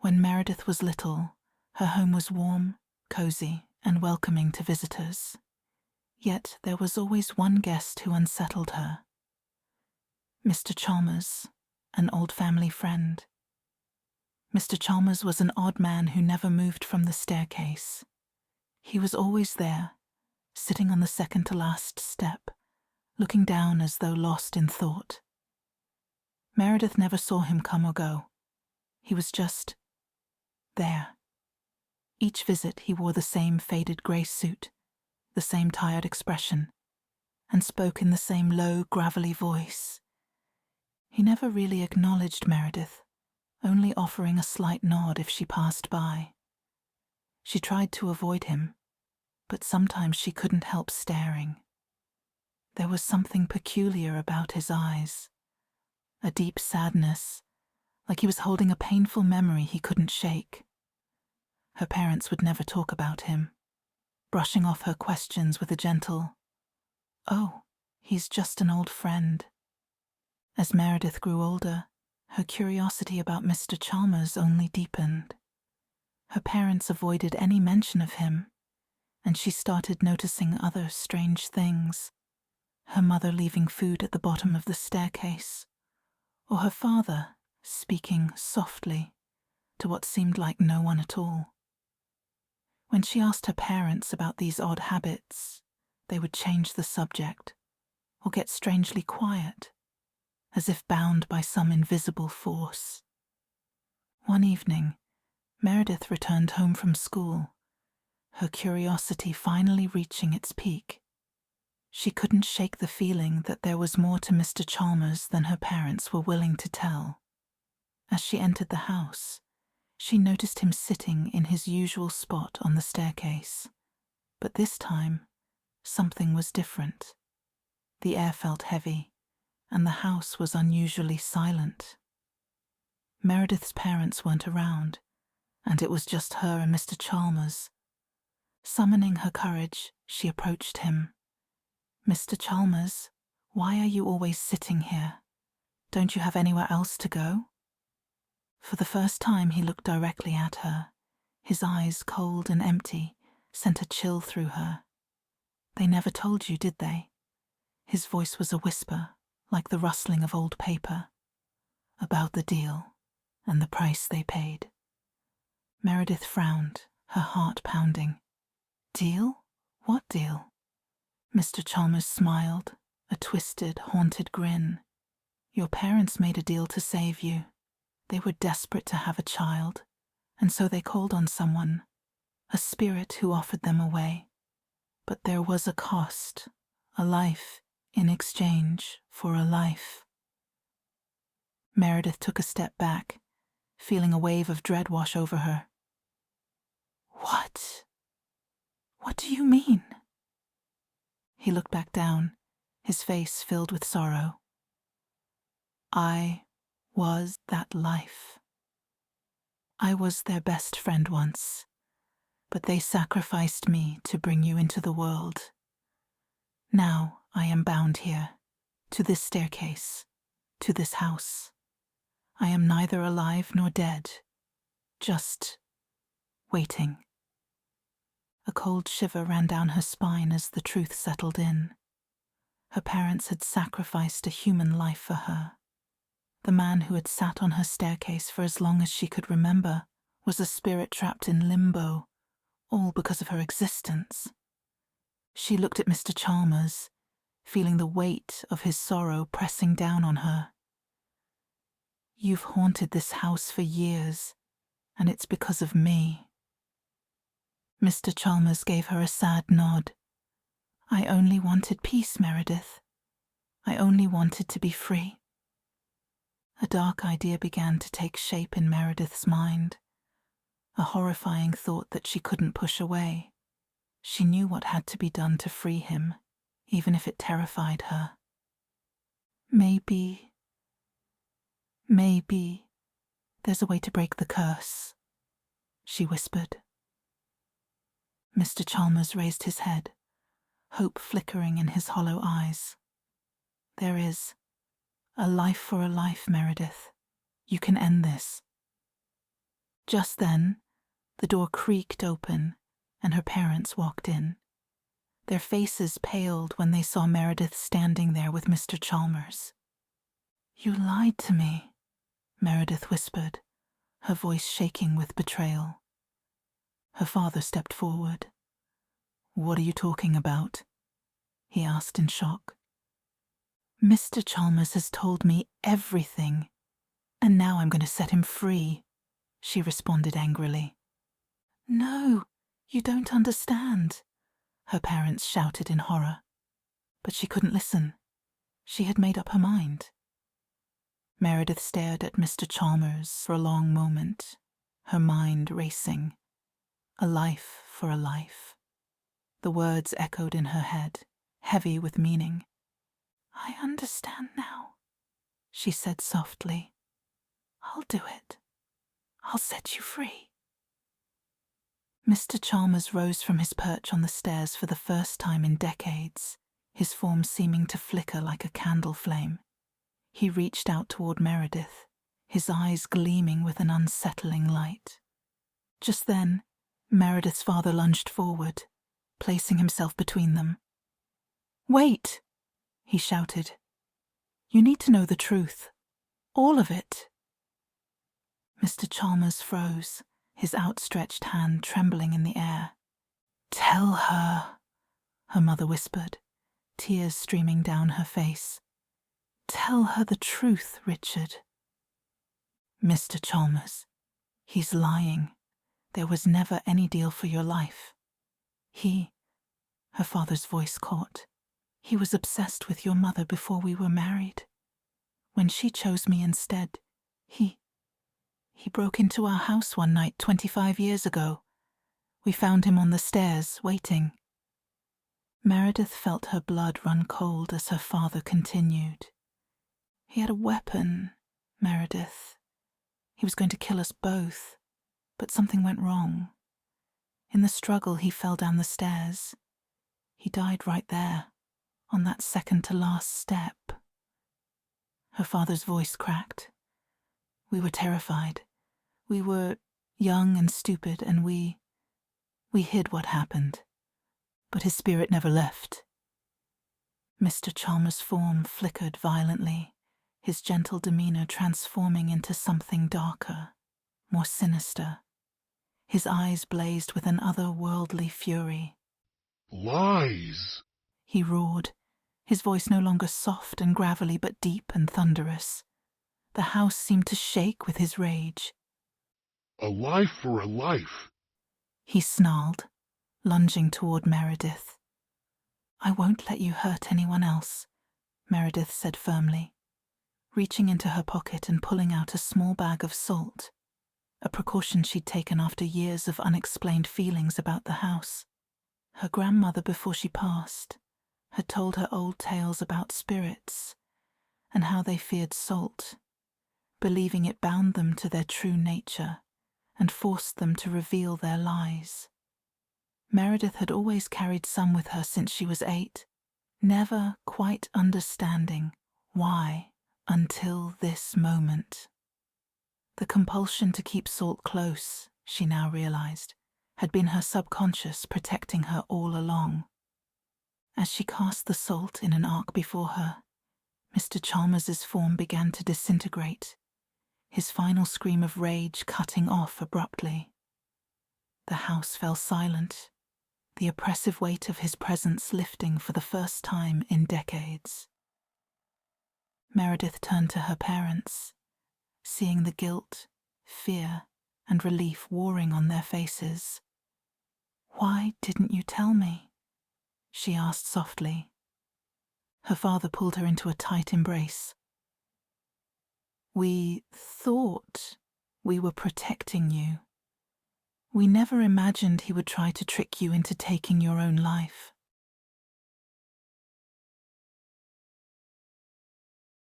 When Meredith was little, her home was warm, cozy, and welcoming to visitors. Yet there was always one guest who unsettled her. Mr. Chalmers, an old family friend. Mr. Chalmers was an odd man who never moved from the staircase. He was always there, sitting on the second-to-last step, looking down as though lost in thought. Meredith never saw him come or go. He was just there. Each visit he wore the same faded grey suit, the same tired expression, and spoke in the same low, gravelly voice. He never really acknowledged Meredith, only offering a slight nod if she passed by. She tried to avoid him, but sometimes she couldn't help staring. There was something peculiar about his eyes, a deep sadness, like he was holding a painful memory he couldn't shake. Her parents would never talk about him, brushing off her questions with a gentle, "Oh, he's just an old friend." As Meredith grew older, her curiosity about Mr. Chalmers only deepened. Her parents avoided any mention of him, and she started noticing other strange things. Her mother leaving food at the bottom of the staircase, or her father speaking softly to what seemed like no one at all. When she asked her parents about these odd habits, they would change the subject or get strangely quiet, as if bound by some invisible force. One evening, Meredith returned home from school, her curiosity finally reaching its peak. She couldn't shake the feeling that there was more to Mr. Chalmers than her parents were willing to tell. As she entered the house, she noticed him sitting in his usual spot on the staircase. But this time, something was different. The air felt heavy, and the house was unusually silent. Meredith's parents weren't around, and it was just her and Mr. Chalmers. Summoning her courage, she approached him. "Mr. Chalmers, why are you always sitting here? Don't you have anywhere else to go?" For the first time he looked directly at her. His eyes, cold and empty, sent a chill through her. "They never told you, did they?" His voice was a whisper, like the rustling of old paper. "About the deal, and the price they paid." Meredith frowned, her heart pounding. "Deal? What deal?" Mr. Chalmers smiled, a twisted, haunted grin. "Your parents made a deal to save you. They were desperate to have a child, and so they called on someone, a spirit who offered them away. But there was a cost, a life, in exchange for a life." Meredith took a step back, feeling a wave of dread wash over her. "What? What do you mean?" He looked back down, his face filled with sorrow. "I was that life. I was their best friend once, but they sacrificed me to bring you into the world. Now I am bound here, to this staircase, to this house. I am neither alive nor dead, just waiting." A cold shiver ran down her spine as the truth settled in. Her parents had sacrificed a human life for her. The man who had sat on her staircase for as long as she could remember was a spirit trapped in limbo, all because of her existence. She looked at Mr. Chalmers, feeling the weight of his sorrow pressing down on her. "You've haunted this house for years, and it's because of me." Mr. Chalmers gave her a sad nod. "I only wanted peace, Meredith. I only wanted to be free." A dark idea began to take shape in Meredith's mind, a horrifying thought that she couldn't push away. She knew what had to be done to free him, even if it terrified her. Maybe there's a way to break the curse," she whispered. Mr. Chalmers raised his head, hope flickering in his hollow eyes. "There is. A life for a life, Meredith. You can end this." Just then, the door creaked open and her parents walked in. Their faces paled when they saw Meredith standing there with Mr. Chalmers. "You lied to me," Meredith whispered, her voice shaking with betrayal. Her father stepped forward. "What are you talking about?" he asked in shock. "Mr. Chalmers has told me everything, and now I'm going to set him free," she responded angrily. "No, you don't understand," her parents shouted in horror. But she couldn't listen. She had made up her mind. Meredith stared at Mr. Chalmers for a long moment, her mind racing. A life for a life. The words echoed in her head, heavy with meaning. "I understand now," she said softly. "I'll do it. I'll set you free." Mr. Chalmers rose from his perch on the stairs for the first time in decades, his form seeming to flicker like a candle flame. He reached out toward Meredith, his eyes gleaming with an unsettling light. Just then, Meredith's father lunged forward, placing himself between them. "Wait!" he shouted. "You need to know the truth. All of it." Mr. Chalmers froze, his outstretched hand trembling in the air. "Tell her," her mother whispered, tears streaming down her face. "Tell her the truth, Richard." "Mr. Chalmers, he's lying. There was never any deal for your life. Her father's voice caught. "He was obsessed with your mother before we were married. When she chose me instead, he broke into our house one night 25 years ago. We found him on the stairs, waiting." Meredith felt her blood run cold as her father continued. "He had a weapon, Meredith. He was going to kill us both, but something went wrong. In the struggle, he fell down the stairs. He died right there, on that second-to-last step." Her father's voice cracked. "We were terrified. We were young and stupid, and we hid what happened. But his spirit never left." Mr. Chalmers' form flickered violently, his gentle demeanor transforming into something darker, more sinister. His eyes blazed with an otherworldly fury. "Lies!" he roared, his voice no longer soft and gravelly but deep and thunderous. The house seemed to shake with his rage. "A life for a life," he snarled, lunging toward Meredith. "I won't let you hurt anyone else," Meredith said firmly, reaching into her pocket and pulling out a small bag of salt, a precaution she'd taken after years of unexplained feelings about the house. Her grandmother, before she passed, had told her old tales about spirits and how they feared salt, believing it bound them to their true nature and forced them to reveal their lies. Meredith had always carried some with her since she was 8, never quite understanding why until this moment. The compulsion to keep salt close, she now realized, had been her subconscious protecting her all along. As she cast the salt in an arc before her, Mr. Chalmers's form began to disintegrate, his final scream of rage cutting off abruptly. The house fell silent, the oppressive weight of his presence lifting for the first time in decades. Meredith turned to her parents, seeing the guilt, fear, and relief warring on their faces. "Why didn't you tell me?" she asked softly. Her father pulled her into a tight embrace. "We thought we were protecting you. We never imagined he would try to trick you into taking your own life.